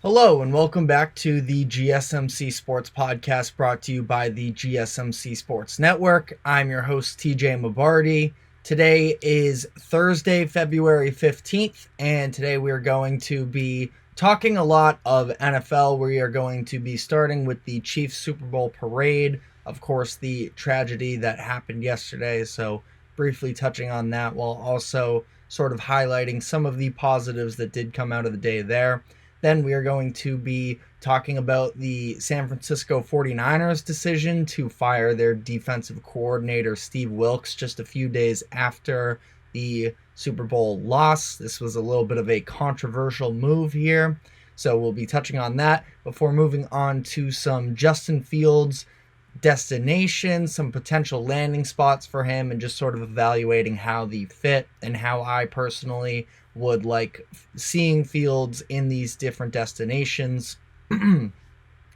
Hello and welcome back to the GSMC Sports Podcast brought to you by the GSMC Sports Network. I'm your host TJ Mabardi. Today is Thursday, February 15th, and today we are going to be talking a lot of NFL. We are going to be starting with the Chiefs Super Bowl parade, of course, the tragedy that happened yesterday, so briefly touching on that while also sort of highlighting some of the positives that did come out of the day there. Then we are going to be talking about the San Francisco 49ers decision to fire their defensive coordinator, Steve Wilks, just a few days after the Super Bowl loss. This was a little bit of a controversial move here, so we'll be touching on that before moving on to some Justin Fields destination, some potential landing spots for him, and just sort of evaluating how the fit and how I personally would like seeing Fields in these different destinations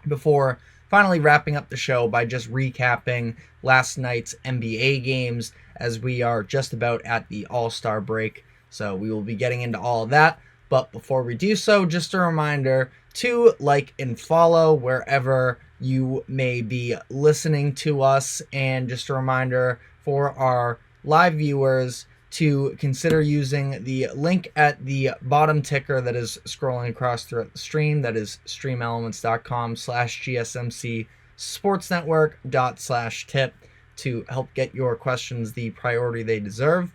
before finally wrapping up the show by just recapping last night's NBA games as we are just about at the All-Star break. So we will be getting into all of that. But before we do so, just a reminder to like and follow wherever you may be listening to us. And just a reminder for our live viewers to consider using the link at the bottom ticker that is scrolling across throughout the stream. That is streamelements.com/GSMC sportsnetwork./tip to help get your questions the priority they deserve.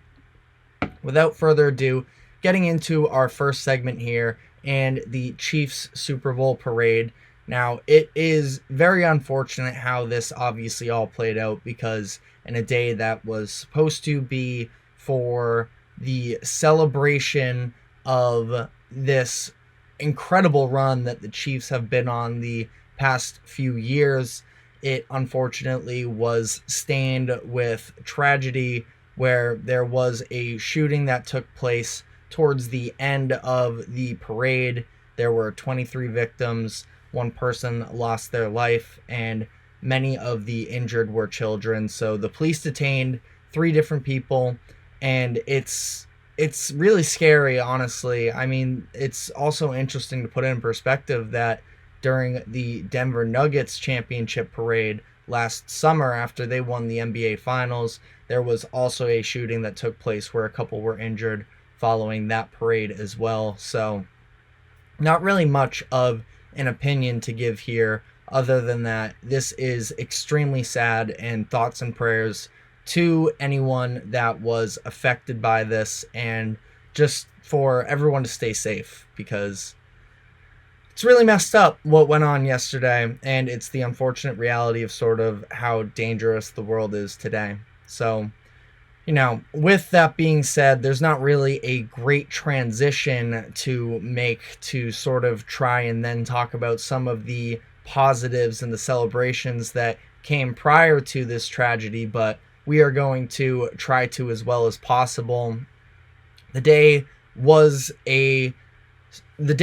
Without further ado, getting into our first segment here and the Chiefs Super Bowl parade. Now, it is very unfortunate how this obviously all played out, because in a day that was supposed to be for the celebration of this incredible run that the Chiefs have been on the past few years, it unfortunately was stained with tragedy, where there was a shooting that took place towards the end of the parade. There were 23 victims, one person lost their life, and many of the injured were children. So the police detained 3 different people, and it's really scary, honestly. I mean, it's also interesting to put in perspective that during the Denver Nuggets championship parade last summer, after they won the NBA Finals, there was also a shooting that took place where a couple were injured following that parade as well. So not really much of an opinion to give here other than that this is extremely sad, and thoughts and prayers to anyone that was affected by this, and just for everyone to stay safe, because it's really messed up what went on yesterday, and it's the unfortunate reality of sort of how dangerous the world is today. So, with that being said, there's not really a great transition to make to sort of try and then talk about some of the positives and the celebrations that came prior to this tragedy, but we are going to try to as well as possible. The day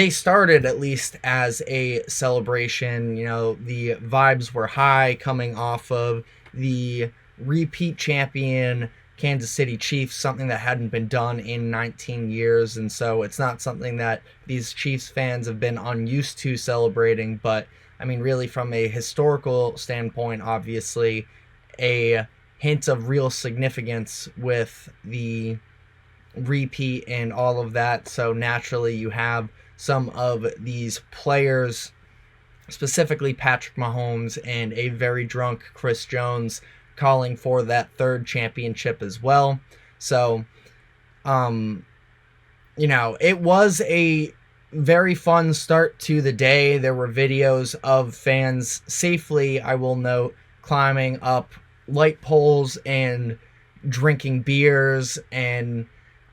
started at least as a celebration. The vibes were high coming off of the repeat champion Kansas City Chiefs, something that hadn't been done in 19 years. And so it's not something that these Chiefs fans have been unused to celebrating. But, I mean, really from a historical standpoint, obviously, a hint of real significance with the repeat and all of that. So naturally you have some of these players, specifically Patrick Mahomes and a very drunk Chris Jones, calling for that 3rd championship as well. So, it was a very fun start to the day. There were videos of fans safely, I will note, climbing up light poles and drinking beers, and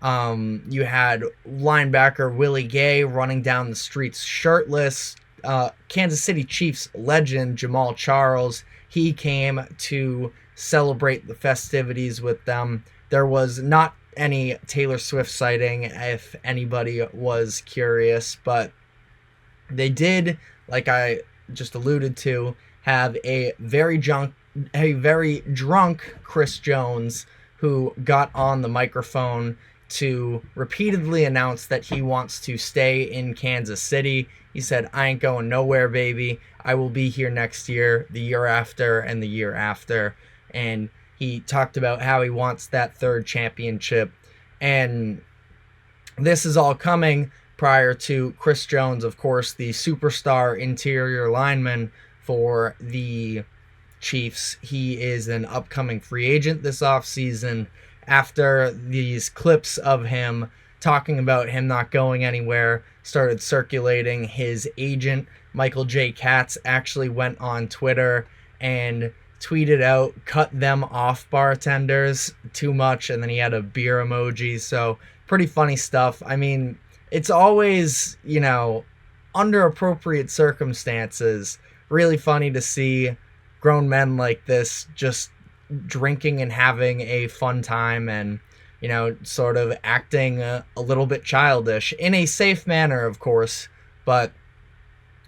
you had linebacker Willie Gay running down the streets shirtless. Kansas City Chiefs legend Jamal Charles, he came to celebrate the festivities with them. There was not any Taylor Swift sighting, if anybody was curious, but they did, like I just alluded to, have a very drunk Chris Jones who got on the microphone to repeatedly announce that he wants to stay in Kansas City. He said, "I ain't going nowhere, baby. I will be here next year, the year after, and the year after." And he talked about how he wants that third championship. And this is all coming prior to Chris Jones, of course, the superstar interior lineman for the Chiefs. He is an upcoming free agent this offseason. After these clips of him talking about him not going anywhere started circulating, his agent, Michael J. Katz, actually went on Twitter and tweeted out, "Cut them off, bartenders, too much," and then he had a beer emoji. So pretty funny stuff. I mean, it's always, under appropriate circumstances, really funny to see grown men like this just drinking and having a fun time and, sort of acting a little bit childish in a safe manner, of course. But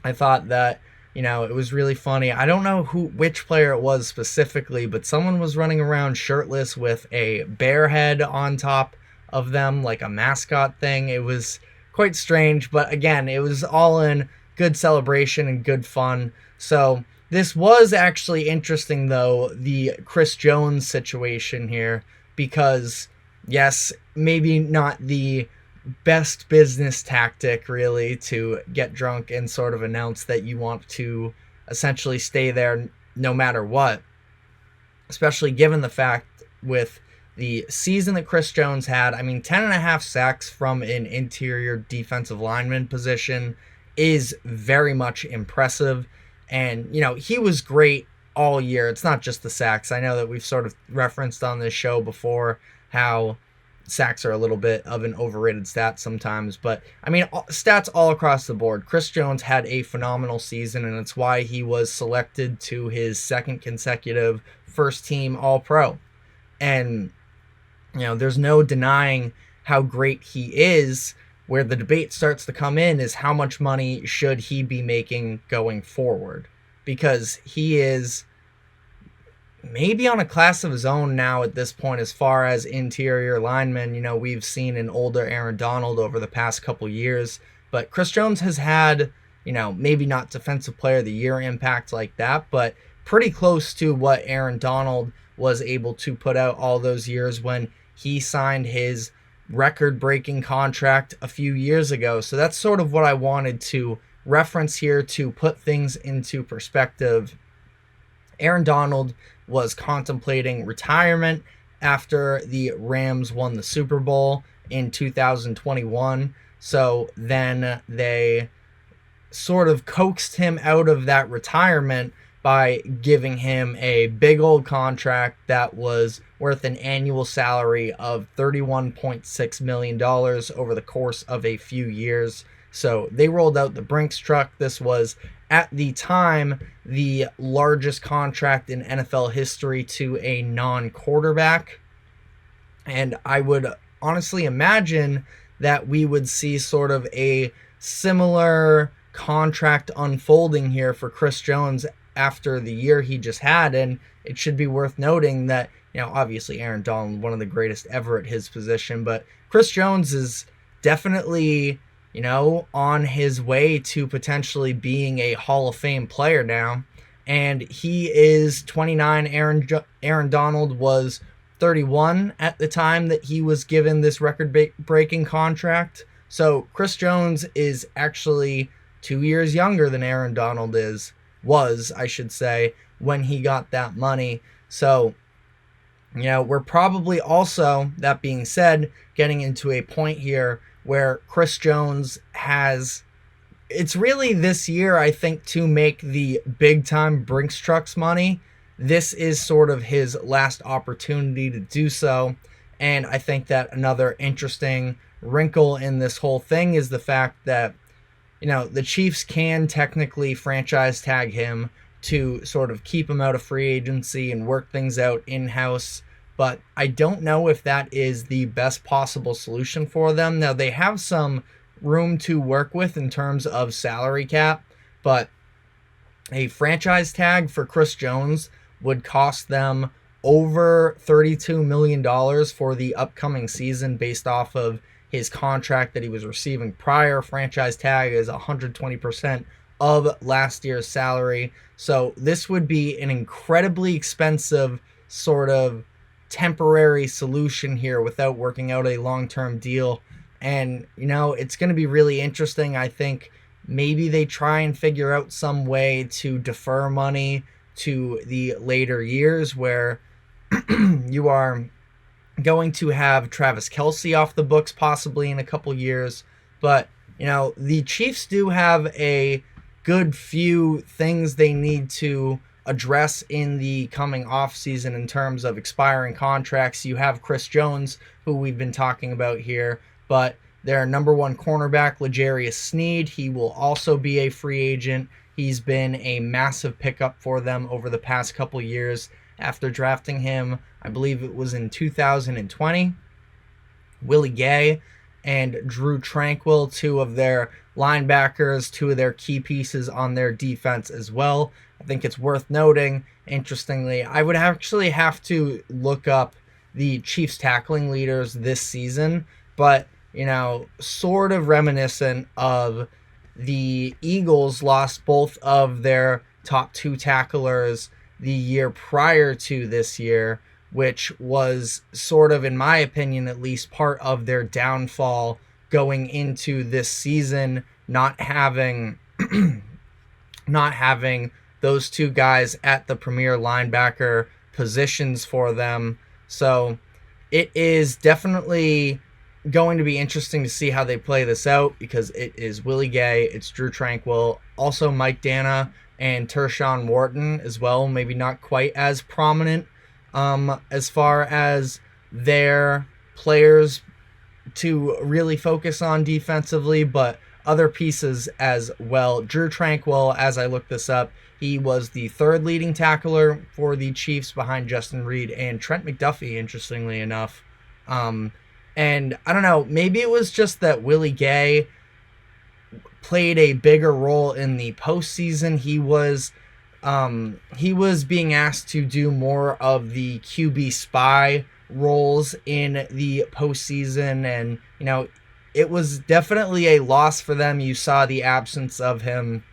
I thought that, it was really funny. I don't know which player it was specifically, but someone was running around shirtless with a bear head on top of them, like a mascot thing. It was quite strange, but again, it was all in good celebration and good fun. So this was actually interesting, though, the Chris Jones situation here, because yes, maybe not the best business tactic really to get drunk and sort of announce that you want to essentially stay there no matter what, especially given the fact with the season that Chris Jones had. I mean, 10.5 sacks from an interior defensive lineman position is very much impressive. And, he was great all year. It's not just the sacks. I know that we've sort of referenced on this show before how sacks are a little bit of an overrated stat sometimes. But, I mean, stats all across the board. Chris Jones had a phenomenal season, and it's why he was selected to his second consecutive first-team All-Pro. And, there's no denying how great he is. Where the debate starts to come in is how much money should he be making going forward? Because he is maybe on a class of his own now at this point as far as interior linemen. We've seen an older Aaron Donald over the past couple years, but Chris Jones has had, maybe not Defensive Player of the Year impact like that, but pretty close to what Aaron Donald was able to put out all those years when he signed his record-breaking contract a few years ago. So that's sort of what I wanted to reference here to put things into perspective. Aaron Donald was contemplating retirement after the Rams won the Super Bowl in 2021. So then they sort of coaxed him out of that retirement by giving him a big old contract that was worth an annual salary of $31.6 million over the course of a few years. So they rolled out the Brinks truck. This was, at the time, the largest contract in NFL history to a non-quarterback. And I would honestly imagine that we would see sort of a similar contract unfolding here for Chris Jones after the year he just had. And it should be worth noting that, obviously Aaron Donald, one of the greatest ever at his position, but Chris Jones is definitely, on his way to potentially being a Hall of Fame player now. And he is 29. Aaron Donald was 31 at the time that he was given this record-breaking contract. So Chris Jones is actually 2 years younger than Aaron Donald was, I should say, when he got that money. So, we're probably also, that being said, getting into a point here where Chris Jones it's really this year, I think, to make the big-time Brinks trucks money. This is sort of his last opportunity to do so. And I think that another interesting wrinkle in this whole thing is the fact that, the Chiefs can technically franchise tag him to sort of keep him out of free agency and work things out in-house. But I don't know if that is the best possible solution for them. Now, they have some room to work with in terms of salary cap, but a franchise tag for Chris Jones would cost them over $32 million for the upcoming season based off of his contract that he was receiving prior. Franchise tag is 120% of last year's salary. So this would be an incredibly expensive sort of temporary solution here without working out a long-term deal. And, it's going to be really interesting. I think maybe they try and figure out some way to defer money to the later years where you are going to have Travis Kelce off the books possibly in a couple years. But, the Chiefs do have a good few things they need to address in the coming offseason in terms of expiring contracts. You have Chris Jones, who we've been talking about here, but their number one cornerback, L'Jarius Sneed, he will also be a free agent. He's been a massive pickup for them over the past couple years after drafting him, I believe it was in 2020. Willie Gay and Drew Tranquil, two of their linebackers, two of their key pieces on their defense as well. I think it's worth noting, interestingly, I would actually have to look up the Chiefs tackling leaders this season, but, sort of reminiscent of the Eagles lost both of their top two tacklers the year prior to this year, which was sort of, in my opinion, at least part of their downfall going into this season, not having those two guys at the premier linebacker positions for them. So it is definitely going to be interesting to see how they play this out, because it is Willie Gay, it's Drew Tranquil, also Mike Dana and Tershawn Wharton as well, maybe not quite as prominent as far as their players to really focus on defensively, but other pieces as well. Drew Tranquil, as I looked this up, he was the third leading tackler for the Chiefs behind Justin Reed and Trent McDuffie, interestingly enough. And I don't know, maybe it was just that Willie Gay played a bigger role in the postseason. He was being asked to do more of the QB spy roles in the postseason, and it was definitely a loss for them. You saw the absence of him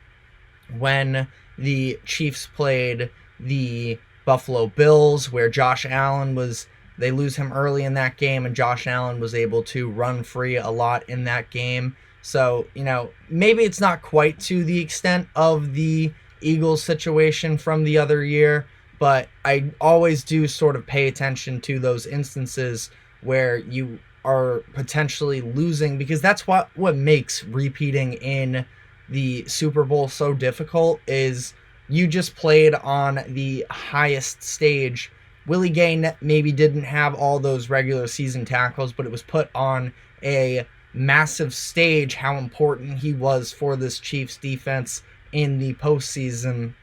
when the Chiefs played the Buffalo Bills, where Josh Allen they lose him early in that game, and Josh Allen was able to run free a lot in that game. So, maybe it's not quite to the extent of the Eagles situation from the other year, but I always do sort of pay attention to those instances where you are potentially losing, because that's what makes repeating in the Super Bowl so difficult, is you just played on the highest stage. Willie Gay maybe didn't have all those regular season tackles, but it was put on a massive stage how important he was for this Chiefs defense in the postseason.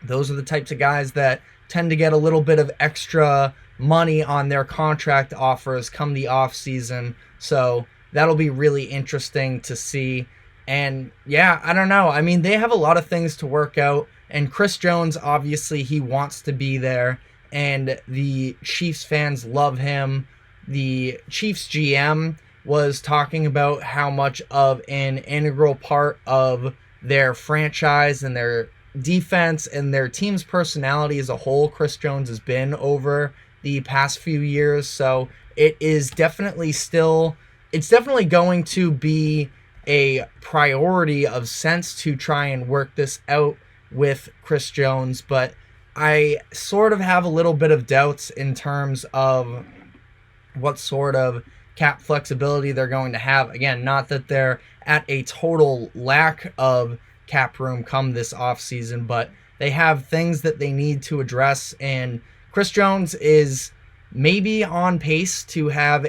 Those are the types of guys that tend to get a little bit of extra money on their contract offers come the offseason. So that'll be really interesting to see. And yeah, I don't know. I mean, they have a lot of things to work out. And Chris Jones, obviously, he wants to be there. And the Chiefs fans love him. The Chiefs GM was talking about how much of an integral part of their franchise and their defense and their team's personality as a whole Chris Jones has been over the past few years. So it is definitely going to be a priority of sense to try and work this out with Chris Jones, but I sort of have a little bit of doubts in terms of what sort of cap flexibility they're going to have. Again, not that they're at a total lack of cap room come this offseason, but they have things that they need to address, and Chris Jones is maybe on pace to have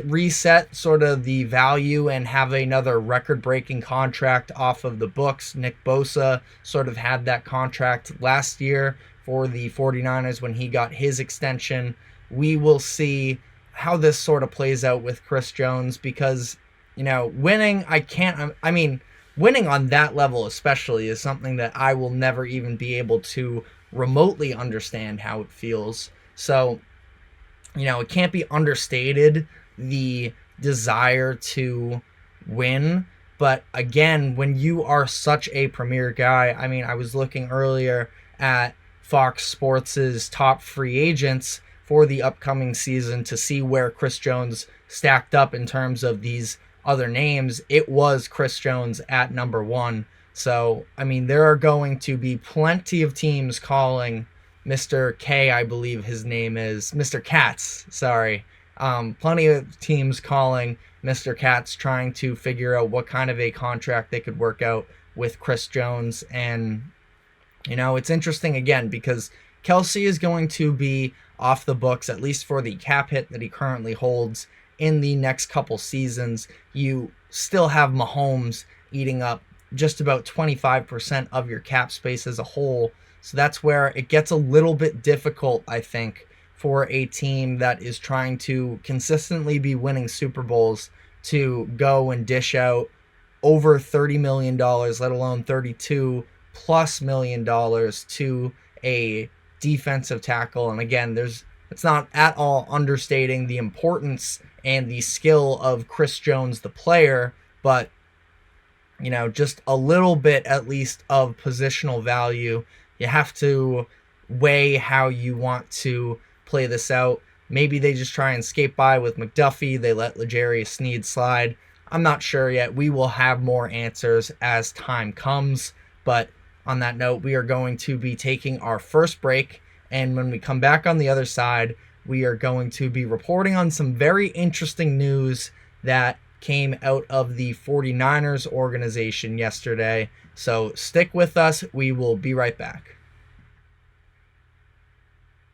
reset sort of the value and have another record-breaking contract off of the books. Nick Bosa sort of had that contract last year for the 49ers when he got his extension. We will see how this sort of plays out with Chris Jones, because, winning on that level especially is something that I will never even be able to remotely understand how it feels. So, it can't be understated, the desire to win. But again, when you are such a premier guy, I mean, I was looking earlier at Fox Sports's top free agents for the upcoming season to see where Chris Jones stacked up in terms of these other names. It was Chris Jones at number one. So, I mean, there are going to be plenty of teams calling Mr. K, I believe his name is, Mr. Katz, sorry. Plenty of teams calling Mr. Katz, trying to figure out what kind of a contract they could work out with Chris Jones. And, it's interesting again because Kelsey is going to be off the books, at least for the cap hit that he currently holds in the next couple seasons. You still have Mahomes eating up just about 25% of your cap space as a whole. So that's where it gets a little bit difficult, I think, for a team that is trying to consistently be winning Super Bowls to go and dish out over $30 million, let alone $32 plus million to a defensive tackle. And again, it's not at all understating the importance and the skill of Chris Jones, the player, but just a little bit at least of positional value. You have to weigh how you want to play this out. Maybe they just try and skate by with McDuffie. They let L'Jarius Sneed slide. I'm not sure yet. We will have more answers as time comes. But on that note, we are going to be taking our first break. And when we come back on the other side, we are going to be reporting on some very interesting news that came out of the 49ers organization yesterday. So stick with us. We will be right back.